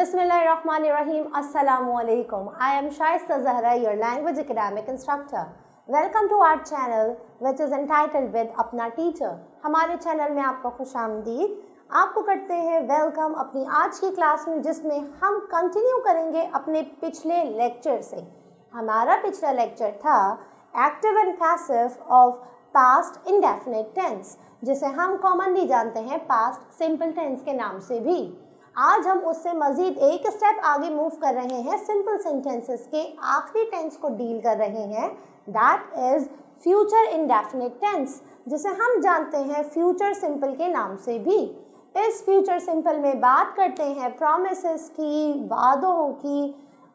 Bismillahirrahmanirrahim. Assalamu alaikum. I am Shaista Zahra, your language academic instructor. Welcome to our channel which is entitled with अपना teacher. हमारे channel में आपको खुशामदीद. आपको करते हैं वेलकम अपनी आज की क्लास में, जिसमें हम कंटिन्यू करेंगे अपने पिछले लेक्चर से. हमारा पिछला लेक्चर था active and passive of past indefinite tense, जिसे हम कॉमनली जानते हैं पास्ट सिंपल टेंस के नाम से भी. आज हम उससे मज़ीद एक स्टेप आगे मूव कर रहे हैं. सिंपल सेंटेंसेस के आखिरी टेंस को डील कर रहे हैं. That is future indefinite tense, जिसे हम जानते हैं फ्यूचर सिंपल के नाम से भी. इस फ्यूचर सिंपल में बात करते हैं प्रॉमिसेस की, वादों की,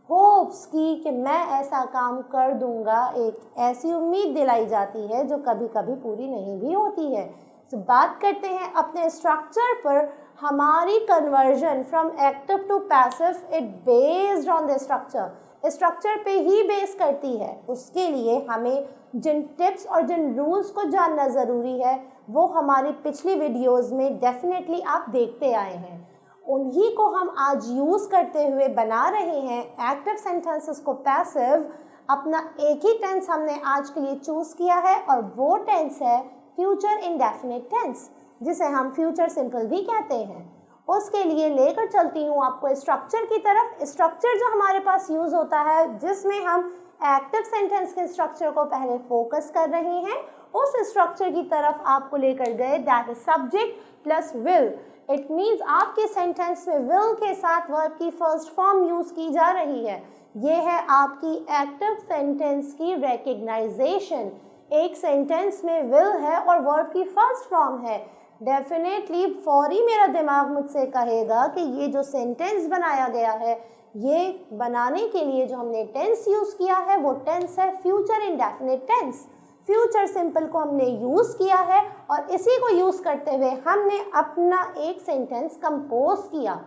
होप्स की कि मैं ऐसा काम कर दूंगा. एक ऐसी उम्मीद दिलाई जाती है जो कभी कभी पूरी नहीं भी होती है. तो बात करते हैं अपने स्ट्रक्चर पर. हमारी conversion from active to passive it based on the structure. Structure पे ही बेस करती है. उसके लिए हमें जिन टिप्स और जिन रूल्स को जानना ज़रूरी है वो हमारी पिछली वीडियोस में डेफिनेटली आप देखते आए हैं. उन्हीं को हम आज यूज़ करते हुए बना रहे हैं एक्टिव सेंटेंसेस को पैसिव. अपना एक ही टेंस हमने आज के लिए चूज़ किया है और वो टेंस है फ्यूचर इंडेफिनिट टेंस, जिसे हम फ्यूचर सिंपल भी कहते हैं. उसके लिए लेकर चलती हूँ आपको स्ट्रक्चर की तरफ. स्ट्रक्चर जो हमारे पास यूज़ होता है, जिसमें हम एक्टिव सेंटेंस के स्ट्रक्चर को पहले फोकस कर रहे हैं, उस स्ट्रक्चर की तरफ आपको लेकर गए. That is subject plus will. It means आपके सेंटेंस में विल के साथ वर्ब की फर्स्ट फॉर्म यूज़ की जा रही है. ये है आपकी एक्टिव सेंटेंस की रिकग्नाइजेशन. एक सेंटेंस में विल है और वर्ब की फर्स्ट फॉर्म है. डेफिनेटली फौरी मेरा दिमाग मुझसे कहेगा कि ये जो सेंटेंस बनाया गया है, ये बनाने के लिए जो हमने टेंस यूज़ किया है वो टेंस है future indefinite tense. Future simple को हमने यूज़ किया है और इसी को यूज़ करते हुए हमने अपना एक सेंटेंस कंपोज किया.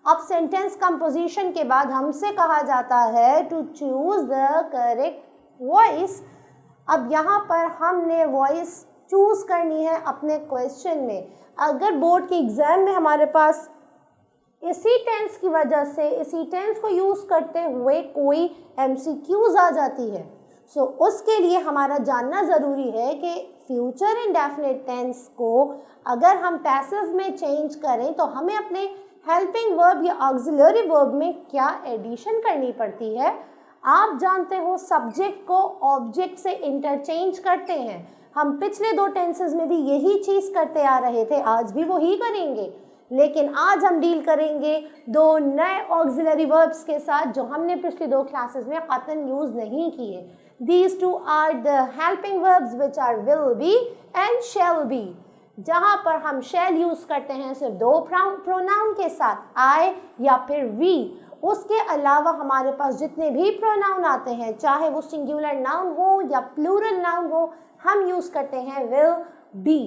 अब सेंटेंस कंपोजिशन के बाद हमसे कहा जाता है to choose the correct voice. अब यहाँ पर हमने वॉइस चूज़ करनी है अपने क्वेश्चन में. अगर बोर्ड के एग्ज़ाम में हमारे पास इसी टेंस की वजह से, इसी टेंस को यूज़ करते हुए कोई MCQs आ जाती है, सो उसके लिए हमारा जानना ज़रूरी है कि फ्यूचर इंडेफिनिट टेंस को अगर हम पैसिव में चेंज करें तो हमें अपने हेल्पिंग वर्ब या ऑक्सिलरी वर्ब में क्या एडिशन करनी पड़ती है. आप जानते हो सब्जेक्ट को ऑब्जेक्ट से इंटरचेंज करते हैं. हम पिछले दो टेंसेस में भी यही चीज़ करते आ रहे थे, आज भी वही करेंगे. लेकिन आज हम डील करेंगे दो नए ऑक्सिलरी वर्ब्स के साथ जो हमने पिछली दो क्लासेस में कतन यूज़ नहीं किए. These two are the helping verbs which are will be and shall be. जहाँ पर हम shall यूज़ करते हैं सिर्फ दो प्रोनाउन के साथ, I या फिर we. उसके अलावा हमारे पास जितने भी प्रोनाउन आते हैं, चाहे वो सिंगुलर नाउन हो या प्लूरल नाउन हो, हम यूज़ करते हैं will be.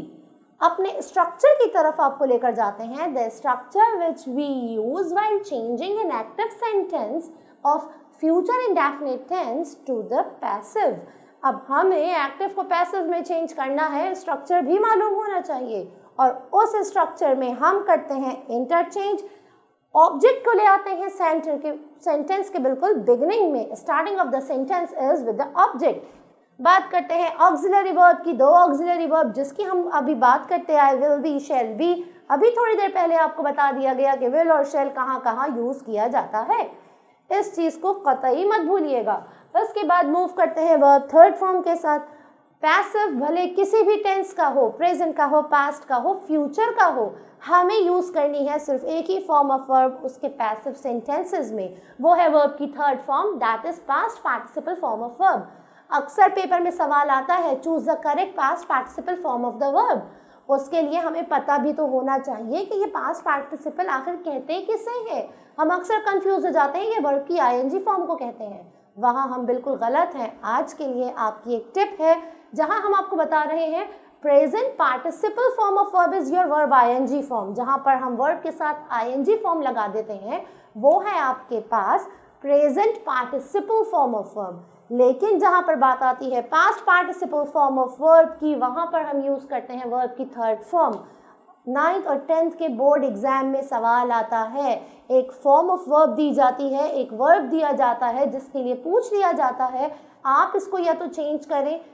अपने स्ट्रक्चर की तरफ आपको लेकर जाते हैं. The structure which we use while changing an active sentence of future indefinite tense to the passive. अब हमें एक्टिव को पैसिव में चेंज करना है, स्ट्रक्चर भी मालूम होना चाहिए और उस स्ट्रक्चर में हम करते हैं इंटरचेंज. ऑब्जेक्ट को ले आते हैं सेंटेंस के बिल्कुल बिगिनिंग में. Starting of the sentence is with the object. बात करते हैं ऑक्सिलरी वर्ब की. दो ऑक्सिलरी वर्ब जिसकी हम अभी बात करते आए, विल बी, शैल बी. अभी थोड़ी देर पहले आपको बता दिया गया कि विल और शैल कहाँ कहाँ यूज़ किया जाता है. इस चीज़ को कतई मत भूलिएगा. उसके बाद मूव करते हैं वर्ब थर्ड फॉर्म के साथ. पैसिव भले किसी भी टेंस का हो, प्रेजेंट का हो, पास्ट का हो, फ्यूचर का हो, हमें यूज़ करनी है सिर्फ एक ही फॉर्म ऑफ वर्ब उसके पैसिव सेंटेंसेस में. वो है वर्ब की third form, that is past participle form of verb. अक्सर पेपर में सवाल आता है choose the correct past participle form of the verb. उसके लिए हमें पता भी तो होना चाहिए कि ये पास्ट पार्टिसिपल आखिर कहते किसे हैं. हम अक्सर कंफ्यूज हो जाते हैं, ये वर्ब की ING फॉर्म को कहते हैं. वहाँ हम बिल्कुल गलत हैं. आज के लिए आपकी एक टिप है जहाँ हम आपको बता रहे हैं present participle form of verb is your verb ING form. जहाँ पर हम वर्ब के साथ ING फॉर्म लगा देते हैं वो है आपके पास present participle form of verb. लेकिन जहाँ पर बात आती है past participle form of verb की, वहाँ पर हम यूज़ करते हैं वर्ब की थर्ड फॉर्म. 9th और 10th के बोर्ड एग्जाम में सवाल आता है, एक फॉर्म ऑफ वर्ब दी जाती है, एक वर्ब दिया जाता है जिसके लिए पूछ लिया जाता है, आप इसको या तो चेंज करें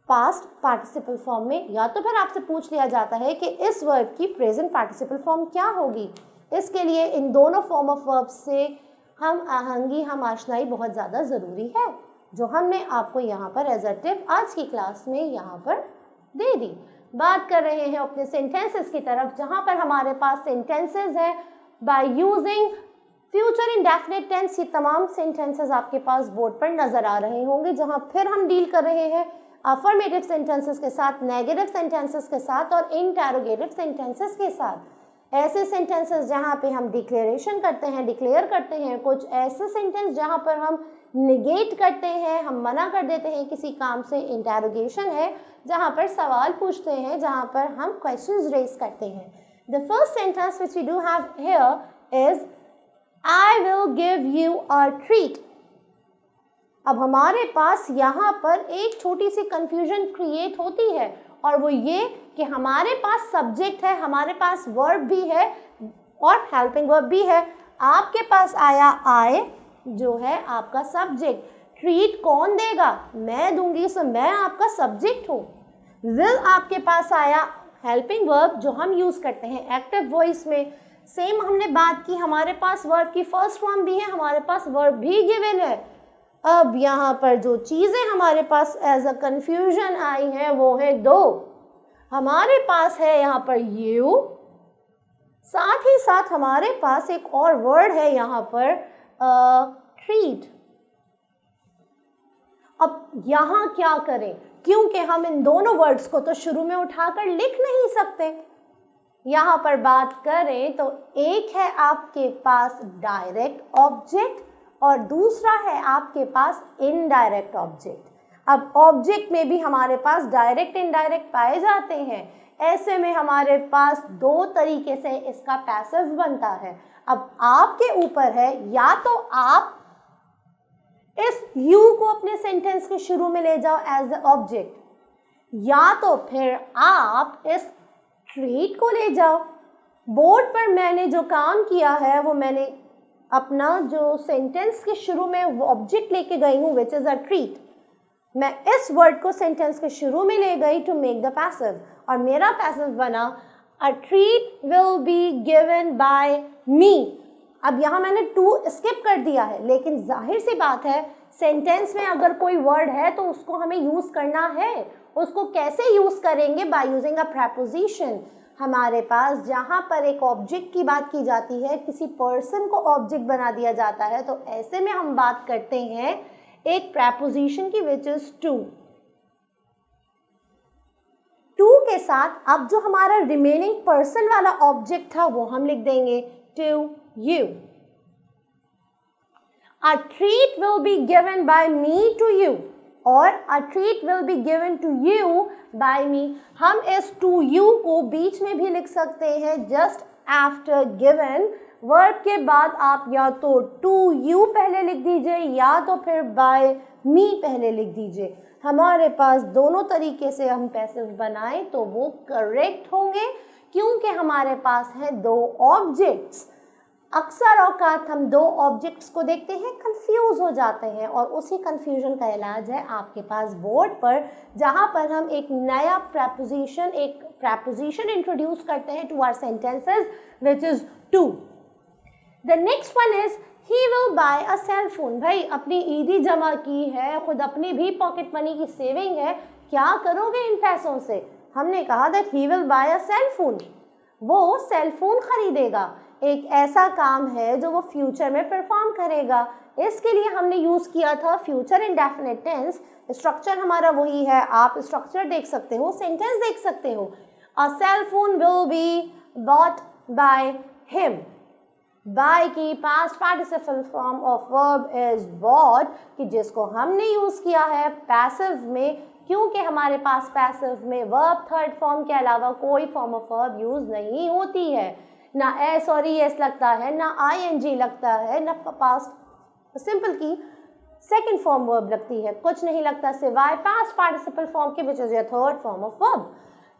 पास्ट पार्टिसिपल फॉर्म में, या तो फिर आपसे पूछ लिया जाता है कि इस वर्ब की प्रेजेंट पार्टिसिपल फॉर्म क्या होगी। इसके लिए इन दोनों फॉर्म ऑफ वर्ब से हम आहंगी, हम आशनाई बहुत ज़्यादा ज़रूरी है, जो हमने आपको यहाँ पर एज अ टिप आज की क्लास में यहाँ पर दे दी। बात कर रहे हैं अपने सेंटेंसेस की तरफ, जहाँ पर हमारे पास सेंटेंसेस है by using future indefinite tense. ये तमाम सेंटेंसेस आपके पास बोर्ड पर नज़र आ रहे होंगे, जहाँ फिर हम डील कर रहे हैं अफर्मेटिव सेंटेंसेस के साथ, नेगेटिव सेंटेंसेस के साथ और इंटेरोगेटिव सेंटेंसेस के साथ। ऐसे सेंटेंसेस जहाँ पे हम डिक्लेरेशन करते हैं, डिक्लेयर करते हैं, कुछ ऐसे सेंटेंस जहाँ पर हम निगेट करते हैं, हम मना कर देते हैं किसी काम से। इंटेरोगेशन है जहाँ पर सवाल पूछते हैं, जहाँ पर हम क्वेश्चंस रेज करते हैं। The first sentence which we do have here is I will give you a treat. अब हमारे पास यहाँ पर एक छोटी सी कंफ्यूजन क्रिएट होती है, और वो ये कि हमारे पास सब्जेक्ट है, हमारे पास वर्ब भी है और हेल्पिंग वर्ब भी है। आपके पास आया आई जो है आपका सब्जेक्ट, ट्रीट कौन देगा? मैं दूंगी, सो मैं आपका सब्जेक्ट हूँ। विल आपके पास आया हेल्पिंग वर्ब जो हम यूज़ करते हैं एक्टिव वॉइस में। सेम हमने बात की, हमारे पास वर्ब की फर्स्ट फॉर्म भी है, हमारे पास वर्ब भी गिवन है। अब यहाँ पर जो चीज़ें हमारे पास एज अ कंफ्यूजन आई हैं वो है दो। हमारे पास है यहाँ पर यू, साथ ही साथ हमारे पास एक और वर्ड है यहाँ पर ट्रीट। अब यहाँ क्या करें, क्योंकि हम इन दोनों वर्ड्स को तो शुरू में उठाकर लिख नहीं सकते। यहाँ पर बात करें तो एक है आपके पास डायरेक्ट ऑब्जेक्ट और दूसरा है आपके पास इनडायरेक्ट ऑब्जेक्ट। अब ऑब्जेक्ट में भी हमारे पास डायरेक्ट इनडायरेक्ट पाए जाते हैं। ऐसे में हमारे पास दो तरीके से इसका पैसिव बनता है। अब आपके ऊपर है, या तो आप इस यू को अपने सेंटेंस के शुरू में ले जाओ एज द ऑब्जेक्ट, या तो फिर आप इस ट्रीट को ले जाओ। बोर्ड पर मैंने जो काम किया है वो मैंने अपना जो सेंटेंस के शुरू में वो ऑब्जेक्ट लेके गई हूँ विच इज़ अ ट्रीट। मैं इस वर्ड को सेंटेंस के शुरू में ले गई टू मेक द पैसिव, और मेरा पैसिव बना a treat will be given by me. अब यहाँ मैंने टू स्किप कर दिया है, लेकिन जाहिर सी बात है सेंटेंस में अगर कोई वर्ड है तो उसको हमें यूज़ करना है। उसको कैसे यूज़ करेंगे? Bye using a preposition. हमारे पास जहाँ पर एक ऑब्जेक्ट की बात की जाती है, किसी पर्सन को ऑब्जेक्ट बना दिया जाता है, तो ऐसे में हम बात करते हैं एक प्रेपोजिशन की विच इज टू। टू के साथ अब जो हमारा रिमेनिंग पर्सन वाला ऑब्जेक्ट था वो हम लिख देंगे to you. A treat will be given by me to you, और a treat will be given to you by me। हम इस to you को बीच में भी लिख सकते हैं just after given। वर्ब के बाद आप या तो to you पहले लिख दीजिए या तो फिर by me पहले लिख दीजिए। हमारे पास दोनों तरीके से हम पैसिव बनाएं तो वो करेक्ट होंगे, क्योंकि हमारे पास हैं दो ऑब्जेक्ट्स। अक्सर औकात हम दो ऑब्जेक्ट्स को देखते हैं, कंफ्यूज हो जाते हैं, और उसी कंफ्यूजन का इलाज है आपके पास बोर्ड पर, जहाँ पर हम एक नया प्रपोजिशन इंट्रोड्यूस करते हैं to our sentences which is to. The next one is he will buy a cell phone. भाई अपनी ईदी जमा की है, खुद अपनी भी पॉकेट मनी की सेविंग है, क्या करोगे इन पैसों से? हमने कहा that he will buy a cell phone, वो सेल फोन खरीदेगा। एक ऐसा काम है जो वो फ्यूचर में परफॉर्म करेगा। इसके लिए हमने यूज़ किया था फ्यूचर इंडेफिनिट टेंस। स्ट्रक्चर हमारा वही है, आप स्ट्रक्चर देख सकते हो, सेंटेंस देख सकते हो। A cell phone will be bought by him. By की past participle form of verb is bought, कि जिसको हमने यूज़ किया है पैसिव में, क्योंकि हमारे पास पैसिव में वर्ब थर्ड फॉर्म के अलावा कोई फॉर्म ऑफ वर्ब यूज़ नहीं होती है। ना एस और एस लगता है, ना आईएनजी लगता है, ना पास्ट सिंपल की सेकंड फॉर्म वर्ब लगती है, कुछ नहीं लगता सिवाय पास्ट पार्टिसिपल फॉर्म के which is your third form of verb.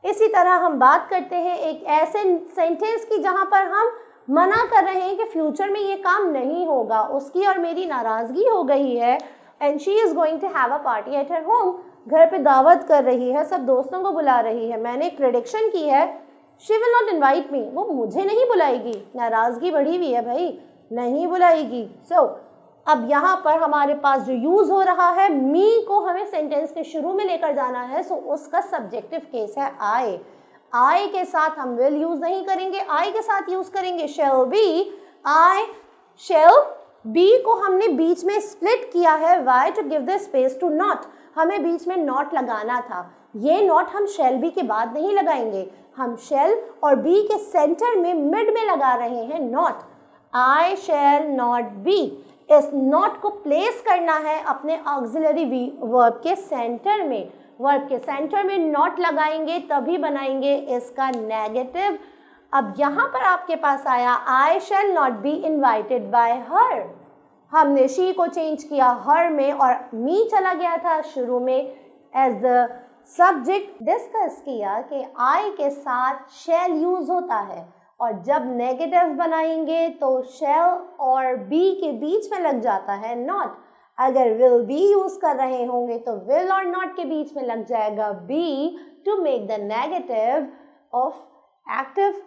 इसी तरह हम बात करते हैं एक ऐसे सेंटेंस की जहाँ पर हम मना कर रहे हैं कि फ्यूचर में ये काम नहीं होगा, उसकी और मेरी नाराज़गी हो गई है and she is going to have a party at her home, घर पे दावत कर रही है, सब दोस्तों को बुला रही है, मैंने एक प्रेडिक्शन की है शी विल नॉट इन्वाइट मी, वो मुझे नहीं बुलाएगी, नाराज़गी बढ़ी हुई है भाई, नहीं बुलाएगी। सो अब यहाँ पर हमारे पास जो यूज़ हो रहा है मी को हमें सेंटेंस के शुरू में लेकर जाना है, सो उसका सब्जेक्टिव केस है आई। आई के साथ हम विल यूज़ नहीं करेंगे, आई के साथ यूज़ करेंगे shall be. I shall be को हमने बीच में स्प्लिट किया है, why to give the space to not, हमें बीच में नॉट लगाना था, ये नॉट हम शैल बी के बाद नहीं लगाएंगे, हम शैल और बी के सेंटर में मिड में लगा रहे हैं not. I shall not B, इस नॉट को प्लेस करना है अपने ऑक्सिलरी वर्ब के सेंटर में, वर्ब के सेंटर में नॉट लगाएंगे तभी बनाएंगे इसका नेगेटिव। अब यहाँ पर आपके पास आया I shall not be invited by her, हमने शी को चेंज किया हर में और मी चला गया था शुरू में एज द सब्जेक्ट। डिस्कस किया कि आई के साथ शैल यूज होता है और जब नेगेटिव बनाएंगे तो शैल और बी के बीच में लग जाता है नॉट, अगर विल बी यूज कर रहे होंगे तो विल और नॉट के बीच में लग जाएगा be to make the negative of active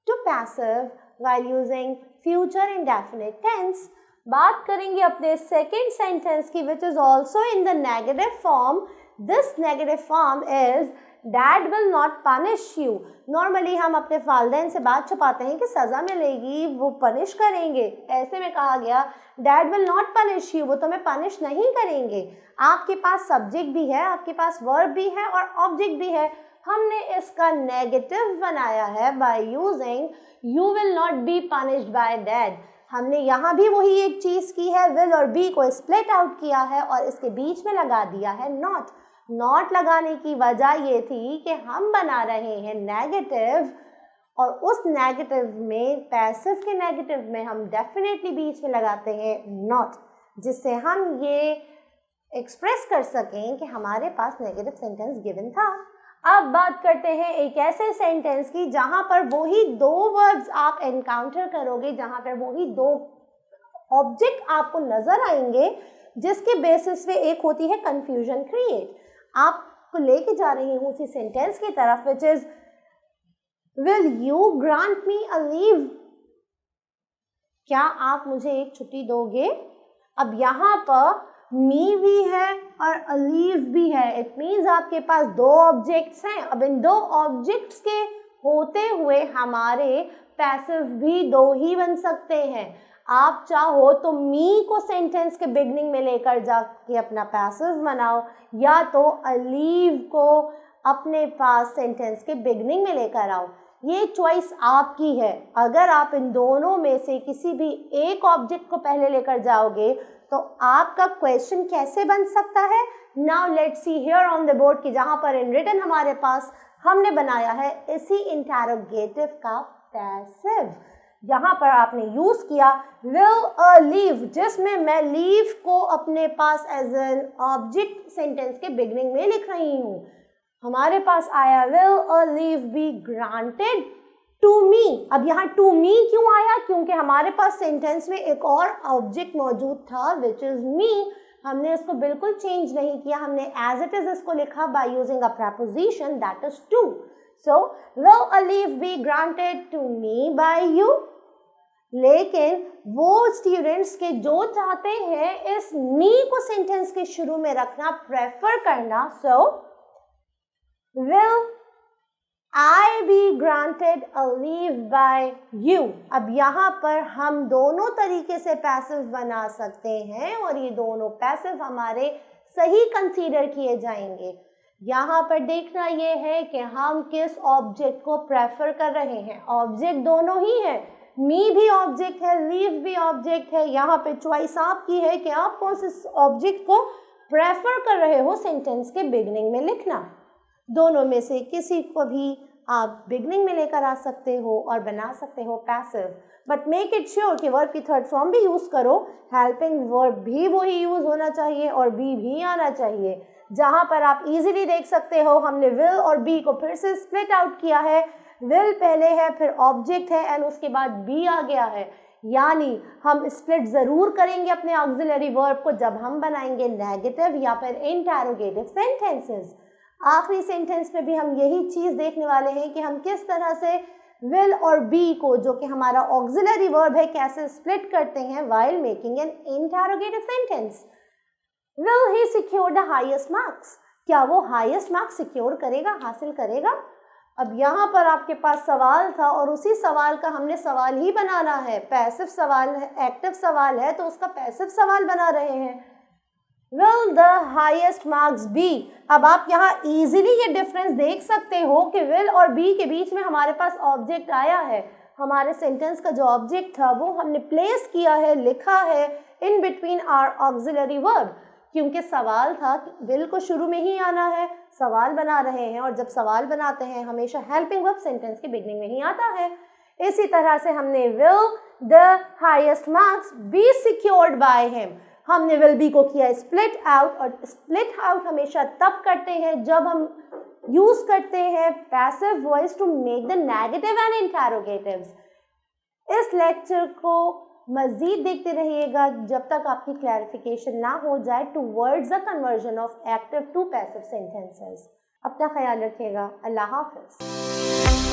to passive while using future indefinite tense। बात करेंगे अपने सेकेंड सेंटेंस की which is also in the negative form। This negative form is Dad will not punish you। Normally हम अपने वालिदैन से बात छुपाते हैं कि सज़ा मिलेगी, वो पनिश करेंगे, ऐसे में कहा गया Dad will not punish you, वो तुम्हें पनिश नहीं करेंगे। आपके पास सब्जेक्ट भी है, आपके पास वर्ब भी है और ऑब्जेक्ट भी है, हमने इसका नेगेटिव बनाया है by using you will not be punished bye dad. हमने यहाँ भी वही एक चीज़ की है, विल और बी को स्प्लिट आउट किया है और इसके बीच में लगा दिया है नॉट। नॉट लगाने की वजह ये थी कि हम बना रहे हैं नेगेटिव और उस नेगेटिव में, पैसिव के नेगेटिव में हम डेफिनेटली बीच में लगाते हैं नॉट, जिससे हम ये एक्सप्रेस कर सकें कि हमारे पास नेगेटिव सेंटेंस गिवन था। अब बात करते हैं एक ऐसे सेंटेंस की जहाँ पर वही दो वर्ब्स आप एनकाउंटर करोगे, जहाँ पर वही दो ऑब्जेक्ट आपको नजर आएंगे जिसके बेसिस पे एक होती है कंफ्यूजन क्रिएट। आपको लेके जा रही हूँ उसी सेंटेंस की तरफ which is will you grant me a leave, क्या आप मुझे एक छुट्टी दोगे। अब यहाँ पर मी भी है और अ लीव भी है, इट मीन्स आपके पास दो ऑब्जेक्ट्स हैं। अब इन दो ऑब्जेक्ट्स के होते हुए हमारे पैसिव भी दो ही बन सकते हैं। आप चाहो तो मी को सेंटेंस के बिगनिंग में लेकर जाके अपना पैसिव बनाओ, या तो अ लीव को अपने पास सेंटेंस के बिगनिंग में लेकर आओ, ये चॉइस आपकी है। अगर आप इन दोनों में से किसी भी एक ऑब्जेक्ट को पहले लेकर जाओगे तो आपका क्वेश्चन कैसे बन सकता है। Now let's see here on the board कि जहाँ पर इन रिटन हमारे पास हमने बनाया है इसी इंटरोगेटिव का पैसिव। यहाँ पर आपने यूज किया विल अ लीव, जिसमें मैं लीव को अपने पास एज एन ऑब्जेक्ट सेंटेंस के बिगनिंग में लिख रही हूँ। हमारे पास आया will a leave be granted to me. अब यहाँ टू मी क्यों आया, क्योंकि हमारे पास सेंटेंस में एक और ऑब्जेक्ट मौजूद था विच इज मी। हमने इसको बिल्कुल चेंज नहीं किया, हमने एज इट इज इसको लिखा by using a preposition that is to. So will a leave be granted to me by you. लेकिन वो स्टूडेंट्स के जो चाहते हैं इस मी को सेंटेंस के शुरू में रखना, प्रेफर करना, so will I be granted a leave by you। अब यहाँ पर हम दोनों तरीके से पैसिव बना सकते हैं और ये दोनों पैसिव हमारे सही कंसीडर किए जाएंगे। यहाँ पर देखना ये है कि हम किस ऑब्जेक्ट को प्रेफर कर रहे हैं। ऑब्जेक्ट दोनों ही है, मी भी ऑब्जेक्ट है, लीव भी ऑब्जेक्ट है। यहाँ पे चॉइस आपकी है कि आप कौन से ऑब्जेक्ट को प्रेफर कर रहे हो सेंटेंस के बिगनिंग में लिखना। दोनों में से किसी को भी आप बिगनिंग में लेकर आ सकते हो और बना सकते हो passive, but make it sure कि वर्ब की थर्ड फॉर्म भी यूज़ करो, हेल्पिंग वर्ब भी वही यूज़ होना चाहिए और बी भी आना चाहिए। जहाँ पर आप इजीली देख सकते हो हमने विल और बी को फिर से स्प्लिट आउट किया है। विल पहले है, फिर ऑब्जेक्ट है एंड उसके बाद बी आ गया है। यानी हम स्प्लिट ज़रूर करेंगे अपने ऑक्सिलरी वर्ब को जब हम बनाएंगे नेगेटिव या फिर इंटरोगेटिव सेंटेंसेस। आखिरी सेंटेंस में भी हम यही चीज़ देखने वाले हैं कि हम किस तरह से विल और बी को, जो कि हमारा ऑक्सिलरी वर्ब है, कैसे स्प्लिट करते हैं while making an interrogative sentence. Will he secure the highest marks, क्या वो हाईएस्ट मार्क्स सिक्योर करेगा, हासिल करेगा। अब यहाँ पर आपके पास सवाल था और उसी सवाल का हमने सवाल ही बनाना है। पैसिव सवाल है, एक्टिव सवाल है तो उसका पैसिव सवाल बना रहे हैं। Will the highest marks be. अब आप यहाँ इजीली ये डिफरेंस देख सकते हो कि विल और बी के बीच में हमारे पास ऑब्जेक्ट आया है। हमारे सेंटेंस का जो ऑब्जेक्ट था वो हमने प्लेस किया है, लिखा है in between our auxiliary verb, क्योंकि सवाल था कि विल को शुरू में ही आना है। सवाल बना रहे हैं और जब सवाल बनाते हैं हमेशा हेल्पिंग वर्ब सेंटेंस के बिगनिंग में ही आता है। इसी तरह से हमने will the highest marks be secured by him, हमने विल बी को किया स्प्लिट आउट, और स्प्लिट आउट हमेशा तब करते हैं जब हम यूज करते हैं passive voice to make the negative and interrogatives. इस लेक्चर को मज़ीद देखते रहिएगा जब तक आपकी क्लैरिफिकेशन ना हो जाए towards the conversion of active to passive sentences. अपना ख्याल रखिएगा। अल्लाह हाफ़िज़।